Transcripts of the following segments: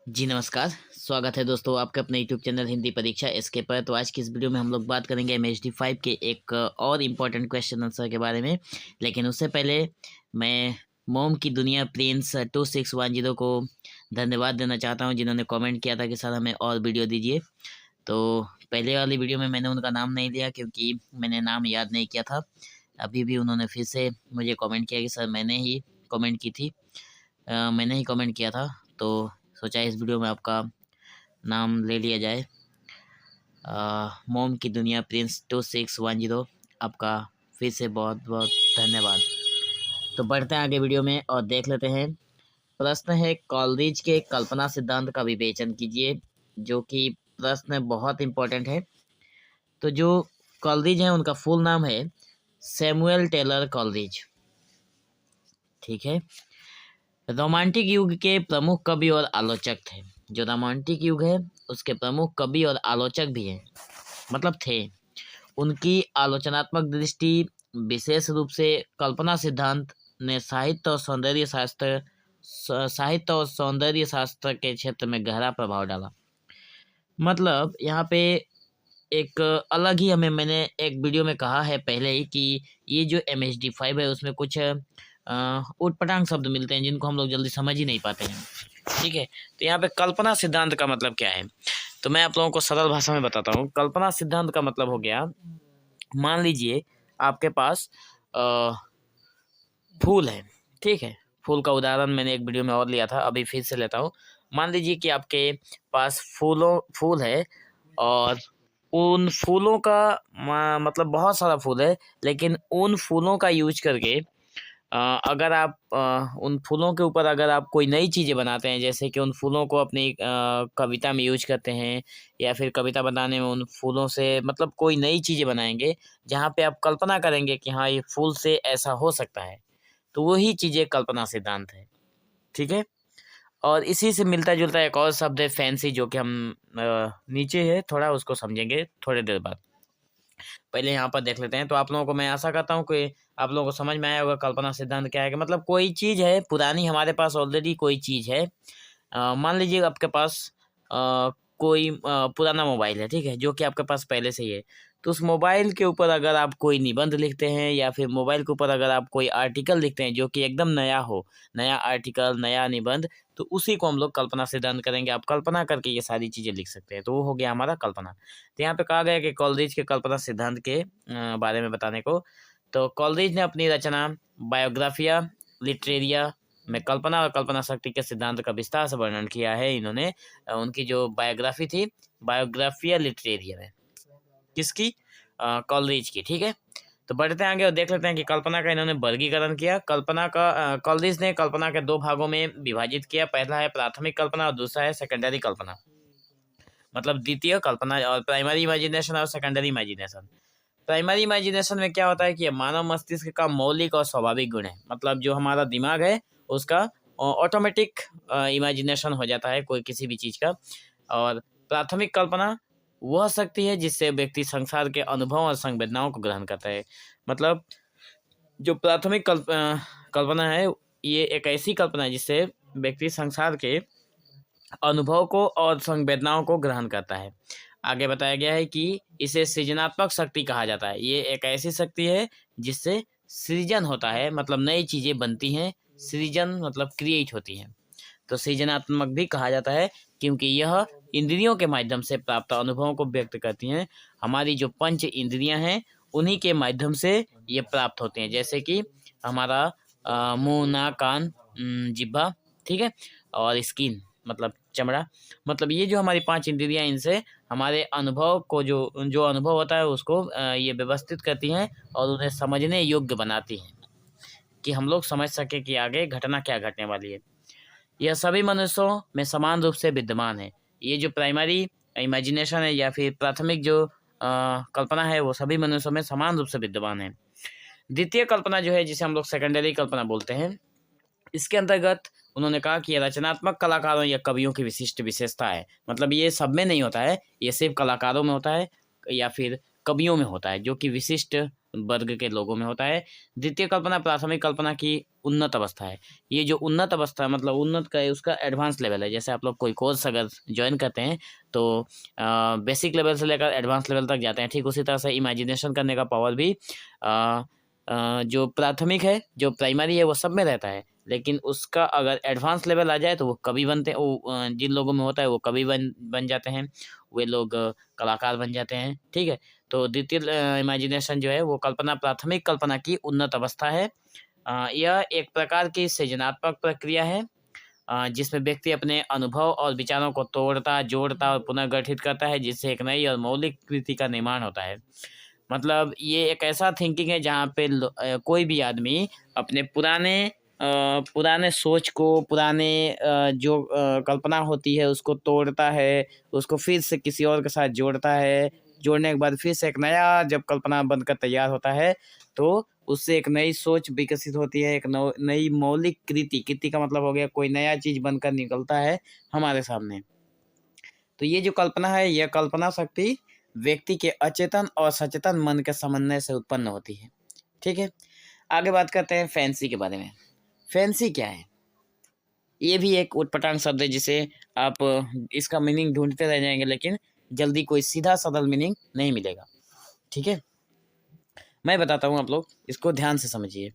जी नमस्कार, स्वागत है दोस्तों आपके अपने यूट्यूब चैनल हिंदी परीक्षा एसके पर। तो आज की इस वीडियो में हम लोग बात करेंगे एमएचडी 5 के एक और इम्पोर्टेंट क्वेश्चन आंसर के बारे में। लेकिन उससे पहले मैं मोम की दुनिया प्रिंस 2610 को धन्यवाद देना चाहता हूं, जिन्होंने कमेंट किया था कि सर हमें और वीडियो दीजिए। तो पहले वाली वीडियो में मैंने उनका नाम नहीं लिया क्योंकि मैंने नाम याद नहीं किया था। अभी भी उन्होंने फिर से मुझे कमेंट किया कि सर मैंने ही कमेंट की थी, मैंने ही कमेंट किया था। तो सोचा इस वीडियो में आपका नाम ले लिया जाए। मोम की दुनिया प्रिंस 2610, आपका फिर से बहुत बहुत धन्यवाद। तो बढ़ते हैं आगे वीडियो में और देख लेते हैं। प्रश्न है, कॉलरिज के कल्पना सिद्धांत का विवेचन कीजिए, जो कि प्रश्न बहुत इंपॉर्टेंट है। तो जो कॉलरिज है उनका फुल नाम है सैमुअल टेलर कॉलरिज। ठीक है। रोमांटिक युग के प्रमुख कवि और आलोचक थे। जो रोमांटिक युग है उसके प्रमुख कवि और आलोचक भी हैं, मतलब थे। उनकी आलोचनात्मक दृष्टि, विशेष रूप से कल्पना सिद्धांत, ने साहित्य और सौंदर्य शास्त्र के क्षेत्र में गहरा प्रभाव डाला। मतलब यहाँ पे एक अलग ही मैंने एक वीडियो में कहा है पहले ही कि ये जो MHD 5 है उसमें कुछ ऊटपटांग शब्द मिलते हैं जिनको हम लोग जल्दी समझ ही नहीं पाते हैं। ठीक है। तो यहाँ पे कल्पना सिद्धांत का मतलब क्या है, तो मैं आप लोगों को सरल भाषा में बताता हूँ। कल्पना सिद्धांत का मतलब हो गया, मान लीजिए आपके पास फूल है। ठीक है। फूल का उदाहरण मैंने एक वीडियो में और लिया था, अभी फिर से लेता हूँ। मान लीजिए कि आपके पास फूल है और उन फूलों का मतलब बहुत सारा फूल है, लेकिन उन फूलों का यूज करके अगर आप उन फूलों के ऊपर अगर आप कोई नई चीज़ें बनाते हैं, जैसे कि उन फूलों को अपनी कविता में यूज करते हैं, या फिर कविता बनाने में उन फूलों से मतलब कोई नई चीज़ें बनाएंगे जहाँ पे आप कल्पना करेंगे कि हाँ ये फूल से ऐसा हो सकता है, तो वही चीज़ें कल्पना सिद्धांत है। ठीक है। और इसी से मिलता जुलता एक और शब्द है फैंसी, जो कि हम नीचे है थोड़ा, उसको समझेंगे थोड़ी देर बाद। पहले यहाँ पर देख लेते हैं। तो आप लोगों को मैं आशा करता हूँ कि आप लोगों को समझ में आया होगा कल्पना सिद्धांत क्या है। कि मतलब कोई चीज़ है पुरानी, हमारे पास ऑलरेडी कोई चीज़ है। मान लीजिए आपके पास कोई पुराना मोबाइल है, ठीक है, जो कि आपके पास पहले से ही है। तो उस मोबाइल के ऊपर अगर आप कोई निबंध लिखते हैं, या फिर मोबाइल के ऊपर अगर आप कोई आर्टिकल लिखते हैं जो कि एकदम नया हो, नया आर्टिकल, नया निबंध, तो उसी को हम लोग कल्पना सिद्धांत करेंगे। आप कल्पना करके ये सारी चीज़ें लिख सकते हैं, तो वो हो गया हमारा कल्पना। तो यहाँ पे कहा गया कि कॉलरिज के कल्पना सिद्धांत के बारे में बताने को। तो कॉलरिज ने अपनी रचना बायोग्राफिया लिटरेरिया में कल्पना और कल्पना शक्ति के सिद्धांत का विस्तार से वर्णन किया है। इन्होंने उनकी जो बायोग्राफी थी, बायोग्राफिया लिटरेरिया में, किसकी? कॉलरिज की। ठीक है। तो बढ़ते हैं आगे और देख लेते हैं कि कल्पना का इन्होंने वर्गीकरण किया। कल्पना का कॉलरिज ने कल्पना के दो भागों में विभाजित किया। पहला है प्राथमिक कल्पना और दूसरा है सेकेंडरी कल्पना, मतलब द्वितीय कल्पना, और प्राइमरी इमेजिनेशन और सेकेंडरी इमेजिनेशन। प्राइमरी इमेजिनेशन में क्या होता है कि मानव मस्तिष्क का मौलिक और स्वाभाविक गुण है, मतलब जो हमारा दिमाग है उसका ऑटोमेटिक इमेजिनेशन हो जाता है कोई किसी भी चीज़ का। और प्राथमिक कल्पना वह शक्ति है जिससे व्यक्ति संसार के अनुभव और संवेदनाओं को ग्रहण करता है। मतलब जो प्राथमिक कल्पना है, ये एक ऐसी कल्पना है जिससे व्यक्ति संसार के अनुभव को और संवेदनाओं को ग्रहण करता है। आगे बताया गया है कि इसे सृजनात्मक शक्ति कहा जाता है। ये एक ऐसी शक्ति है जिससे सृजन होता है, मतलब नई चीज़ें बनती हैं। सृजन मतलब क्रिएट होती हैं, तो सृजनात्मक भी कहा जाता है, क्योंकि यह इंद्रियों के माध्यम से प्राप्त अनुभवों को व्यक्त करती हैं। हमारी जो पंच इंद्रियां हैं उन्हीं के माध्यम से ये प्राप्त होते हैं, जैसे कि हमारा मुंह, नाक, कान, जिह्वा, ठीक है, और स्किन मतलब चमड़ा। मतलब ये जो हमारी पांच इंद्रियां, इनसे हमारे अनुभव को जो जो अनुभव होता है उसको ये व्यवस्थित करती हैं और उन्हें समझने योग्य बनाती हैं, कि हम लोग समझ सके कि आगे घटना क्या घटने वाली है। यह सभी मनुष्यों में समान रूप से विद्यमान है। ये जो प्राइमरी इमेजिनेशन है या फिर प्राथमिक जो कल्पना है, वो सभी मनुष्यों में समान रूप से विद्यमान है। द्वितीय कल्पना जो है, जिसे हम लोग सेकेंडरी कल्पना बोलते हैं, इसके अंतर्गत उन्होंने कहा कि ये रचनात्मक कलाकारों या कवियों की विशिष्ट विशेषता है। मतलब ये सब में नहीं होता है, ये सिर्फ कलाकारों में होता है या फिर कवियों में होता है, जो कि विशिष्ट वर्ग के लोगों में होता है। द्वितीय कल्पना प्राथमिक कल्पना की उन्नत अवस्था है। ये जो उन्नत अवस्था मतलब उन्नत का है उसका एडवांस लेवल है। जैसे आप लोग कोई कोर्स अगर ज्वाइन करते हैं तो बेसिक लेवल से लेकर एडवांस लेवल तक जाते हैं। ठीक उसी तरह से इमेजिनेशन करने का पावर भी जो प्राथमिक है, जो प्राइमरी है, वो सब में रहता है। लेकिन उसका अगर एडवांस लेवल आ जाए तो वो कवि बनते हैं। वो जिन लोगों में होता है वो कवि बन जाते हैं, वे लोग कलाकार बन जाते हैं। ठीक है, तो द्वितीय इमेजिनेशन जो है वो कल्पना प्राथमिक कल्पना की उन्नत अवस्था है। यह एक प्रकार की सृजनात्मक प्रक्रिया है जिसमें व्यक्ति अपने अनुभव और विचारों को तोड़ता, जोड़ता और पुनर्गठित करता है, जिससे एक नई और मौलिक कृति का निर्माण होता है। मतलब ये एक ऐसा थिंकिंग है जहाँ पे कोई भी आदमी अपने पुराने सोच को, पुराने जो कल्पना होती है उसको तोड़ता है, उसको फिर से किसी और के साथ जोड़ता है। जोड़ने के बाद फिर से एक नया जब कल्पना बनकर तैयार होता है तो उससे एक नई सोच विकसित होती है, एक नई मौलिक कृति। कृति का मतलब हो गया कोई नया चीज़ बनकर निकलता है हमारे सामने। तो ये जो कल्पना है, यह कल्पना शक्ति व्यक्ति के अचेतन और सचेतन मन के समन्वय से उत्पन्न होती है। ठीक है, आगे बात करते हैं फैंसी के बारे में। फैंसी क्या है? ये भी एक उटपटांग शब्द है जिसे आप इसका मीनिंग ढूंढते रह जाएंगे, लेकिन जल्दी कोई सीधा सरल मीनिंग नहीं मिलेगा। ठीक है, मैं बताता हूँ, आप लोग इसको ध्यान से समझिए।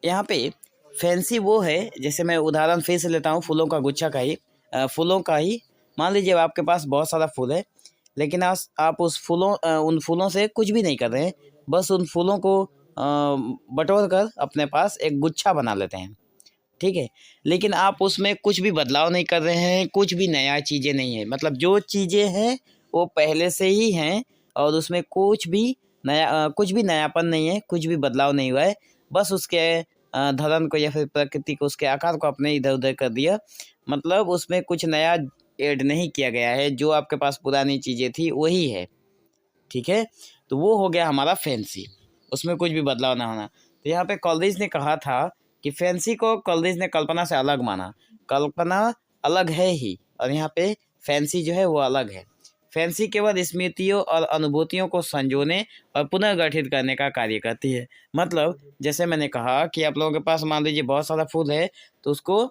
यहाँ पे फैंसी वो है, जैसे मैं उदाहरण फिर से लेता हूँ फूलों का गुच्छा का ही, फूलों का ही। मान लीजिए आपके पास बहुत सारा फूल है, लेकिन आप उन फूलों से कुछ भी नहीं कर रहे हैं, बस उन फूलों को बटोर कर अपने पास एक गुच्छा बना लेते हैं। ठीक है, लेकिन आप उसमें कुछ भी बदलाव नहीं कर रहे हैं, कुछ भी नया चीज़ें नहीं है। मतलब जो चीज़ें हैं वो पहले से ही हैं और उसमें कुछ भी नयापन नहीं है, कुछ भी बदलाव नहीं हुआ है। बस उसके धरन को या फिर प्रकृति को, उसके आकार को आपने इधर उधर कर दिया। मतलब उसमें कुछ नया ऐड नहीं किया गया है, जो आपके पास पुरानी चीज़ें थी वही है। ठीक है, तो वो हो गया हमारा फैंसी, उसमें कुछ भी बदलाव ना होना। तो यहाँ पे कॉलरिज ने कहा था कि फैंसी को कॉलरिज ने कल्पना से अलग माना। कल्पना अलग है ही, और यहाँ पे फैंसी जो है वो अलग है। फैंसी केवल स्मृतियों और अनुभूतियों को संजोने और पुनर्गठित करने का कार्य करती है। मतलब जैसे मैंने कहा कि आप लोगों के पास मान लीजिए बहुत सारा फूल है, तो उसको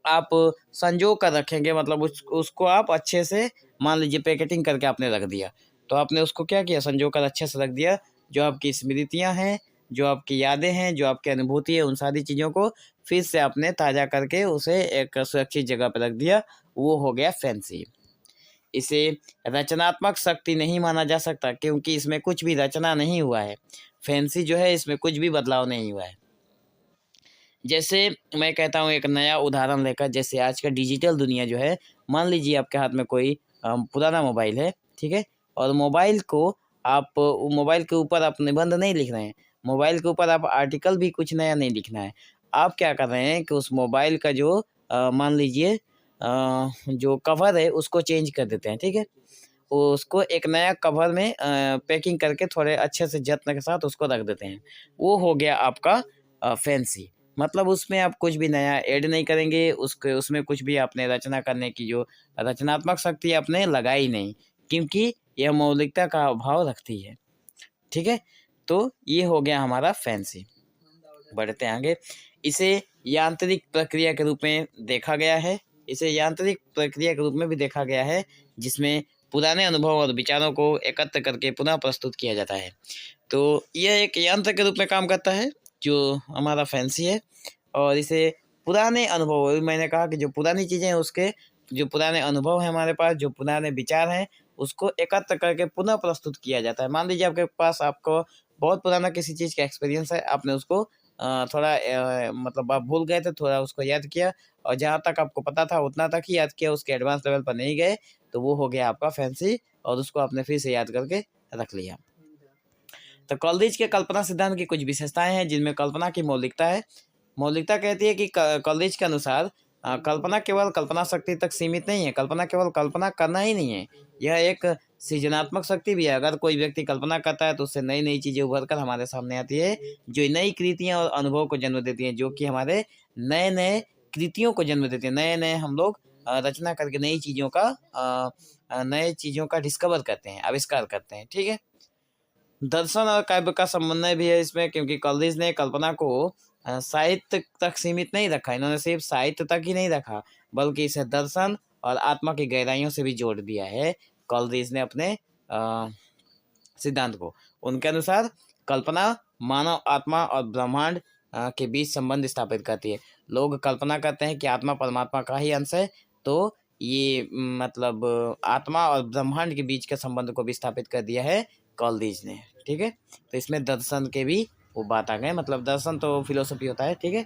आप संजो कर रखेंगे। मतलब उसको आप अच्छे से, मान लीजिए पैकेटिंग करके आपने रख दिया, तो आपने उसको क्या किया, संजो कर अच्छे से रख दिया। जो आपकी स्मृतियाँ हैं, जो आपकी यादें हैं, जो आपकी अनुभूति है, उन सारी चीज़ों को फिर से आपने ताज़ा करके उसे एक सुरक्षित जगह पर रख दिया। वो हो गया फैंसी। इसे रचनात्मक शक्ति नहीं माना जा सकता, क्योंकि इसमें कुछ भी रचना नहीं हुआ है। फैंसी जो है इसमें कुछ भी बदलाव नहीं हुआ है। जैसे मैं कहता हूँ एक नया उदाहरण लेकर, जैसे आज का डिजिटल दुनिया जो है, मान लीजिए आपके हाथ में कोई पुराना मोबाइल है, ठीक है, और मोबाइल के ऊपर आप निबंध नहीं लिख रहे हैं, मोबाइल के ऊपर आप आर्टिकल भी कुछ नया नहीं लिखना है। आप क्या कर रहे हैं कि उस मोबाइल का जो मान लीजिए जो कवर है उसको चेंज कर देते हैं। ठीक है, उसको एक नया कवर में पैकिंग करके थोड़े अच्छे से जत्न के साथ उसको रख देते हैं। वो हो गया आपका फैंसी। मतलब उसमें आप कुछ भी नया ऐड नहीं करेंगे, उसमें कुछ भी आपने रचना करने की जो रचनात्मक शक्ति आपने लगाई नहीं, क्योंकि यह मौलिकता का अभाव रखती है। ठीक है, तो ये हो गया हमारा फैंसी। बढ़ते हैं आगे। इसे यांत्रिक प्रक्रिया के रूप में देखा गया है। इसे यांत्रिक प्रक्रिया के रूप में भी देखा गया है, जिसमें पुराने अनुभव और विचारों को एकत्र करके पुनः प्रस्तुत किया जाता है। तो यह एक यंत्र के रूप में काम करता है जो हमारा फैंसी है। और इसे पुराने अनुभव, मैंने कहा कि जो पुरानी चीज़ें हैं उसके जो पुराने अनुभव हैं हमारे पास, जो पुराने विचार हैं, उसको एकत्र करके पुनः प्रस्तुत किया जाता है। मान लीजिए आपके पास आपको बहुत पुराना किसी चीज़ का एक्सपीरियंस है, आपने उसको थोड़ा मतलब आप भूल गए थे, थोड़ा उसको याद किया, और जहाँ तक आपको पता था उतना तक ही याद किया, उसके एडवांस लेवल पर नहीं गए, तो वो हो गया आपका फैंसी, और उसको आपने फिर से याद करके रख लिया। तो कॉलरिज के कल्पना सिद्धांत की कुछ विशेषताएं हैं जिनमें कल्पना की मौलिकता है। मौलिकता कहती है कि कॉलरिज के अनुसार कल्पना केवल कल्पना शक्ति तक सीमित नहीं है। कल्पना केवल कल्पना करना ही नहीं है, यह एक सृजनात्मक शक्ति भी है। अगर कोई व्यक्ति कल्पना करता है तो उससे नई नई चीज़ें उभर कर हमारे सामने आती है, जो नई कृतियाँ और अनुभव को जन्म देती हैं, जो कि हमारे नए नए कृतियों को जन्म देती हैं। नए नए हम लोग रचना करके नई चीज़ों का डिस्कवर करते हैं, आविष्कार करते हैं। ठीक है, दर्शन और काव्य का समन्वय भी है इसमें, क्योंकि कॉलेज ने कल्पना को साहित्य तक सीमित नहीं रखा। इन्होंने सिर्फ साहित्य तक ही नहीं रखा, बल्कि इसे दर्शन और आत्मा की गहराइयों से भी जोड़ दिया है कॉलेज ने अपने सिद्धांत को। उनके अनुसार कल्पना मानव आत्मा और ब्रह्मांड के बीच संबंध स्थापित करती है। लोग कल्पना करते हैं कि आत्मा परमात्मा का ही अंश है, तो ये मतलब आत्मा और ब्रह्मांड के बीच के संबंध को भी स्थापित कर दिया है कॉलेज ने। ठीक है, तो इसमें दर्शन के भी वो बात आ गए, मतलब दर्शन तो फिलोसफी होता है। ठीक है,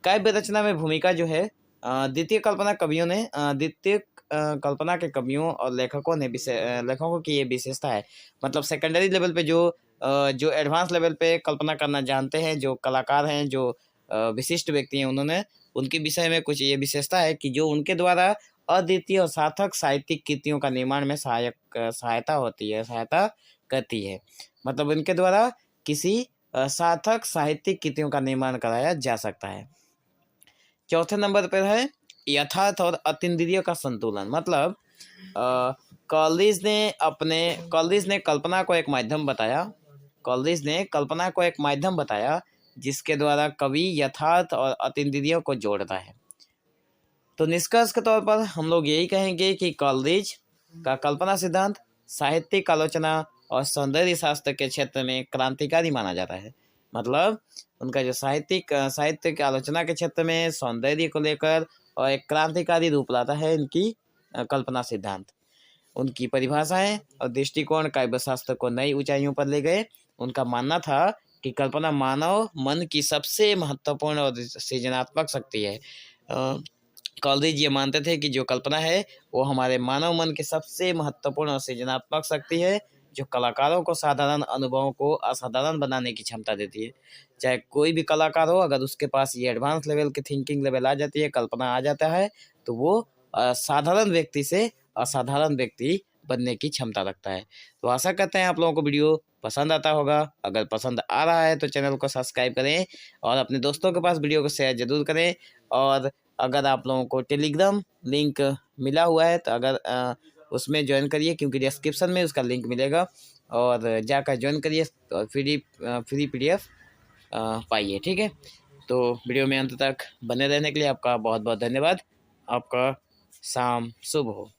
काव्य रचना में भूमिका जो है द्वितीय कल्पना कवियों ने द्वितीय कल्पना के कवियों और लेखकों ने लेखकों की ये विशेषता है, मतलब सेकेंडरी लेवल पे जो एडवांस लेवल पे कल्पना करना जानते हैं, जो कलाकार हैं, जो विशिष्ट व्यक्ति हैं, उन्होंने उनके विषय में कुछ ये विशेषता है कि जो उनके द्वारा अद्वितीय और सार्थक साहित्यिक कृतियों का निर्माण में सहायता करती है। मतलब इनके द्वारा किसी सार्थक साहित्यिक कृतियों का निर्माण कराया जा सकता है। चौथे नंबर पर है यथार्थ और अतीन्द्रिय का संतुलन। मतलब कॉलेज ने कल्पना को एक माध्यम बताया जिसके द्वारा कवि यथार्थ और अतीन्द्रियों को जोड़ता है। तो निष्कर्ष के तौर पर हम लोग यही कहेंगे कि कॉलेज का कल्पना सिद्धांत साहित्यिक आलोचना और सौंदर्य शास्त्र के क्षेत्र में क्रांतिकारी माना जाता है। मतलब उनका जो साहित्य की आलोचना के क्षेत्र में सौंदर्य को लेकर और एक क्रांतिकारी रूप लाता है इनकी कल्पना सिद्धांत। उनकी परिभाषाएं और दृष्टिकोण काव्य शास्त्र को नई ऊंचाइयों पर ले गए। उनका मानना था कि कल्पना मानव मन की सबसे महत्वपूर्ण और सृजनात्मक शक्ति है। कॉलेज ये मानते थे कि जो कल्पना है वो हमारे मानव मन की सबसे महत्वपूर्ण और सृजनात्मक शक्ति है, जो कलाकारों को साधारण अनुभवों को असाधारण बनाने की क्षमता देती है। चाहे कोई भी कलाकार हो, अगर उसके पास ये एडवांस लेवल की थिंकिंग लेवल आ जाती है, कल्पना आ जाता है, तो वो साधारण व्यक्ति से असाधारण व्यक्ति बनने की क्षमता रखता है। तो आशा करते हैं आप लोगों को वीडियो पसंद आता होगा। अगर पसंद आ रहा है तो चैनल को सब्सक्राइब करें और अपने दोस्तों के पास वीडियो को शेयर जरूर करें। और अगर आप लोगों को टेलीग्राम लिंक मिला हुआ है तो अगर उसमें ज्वाइन करिए, क्योंकि डिस्क्रिप्शन में उसका लिंक मिलेगा, और जाकर ज्वाइन करिए और फ्री PDF पाइए। ठीक है, तो वीडियो में अंत तक बने रहने के लिए आपका बहुत बहुत धन्यवाद। आपका शाम शुभ हो।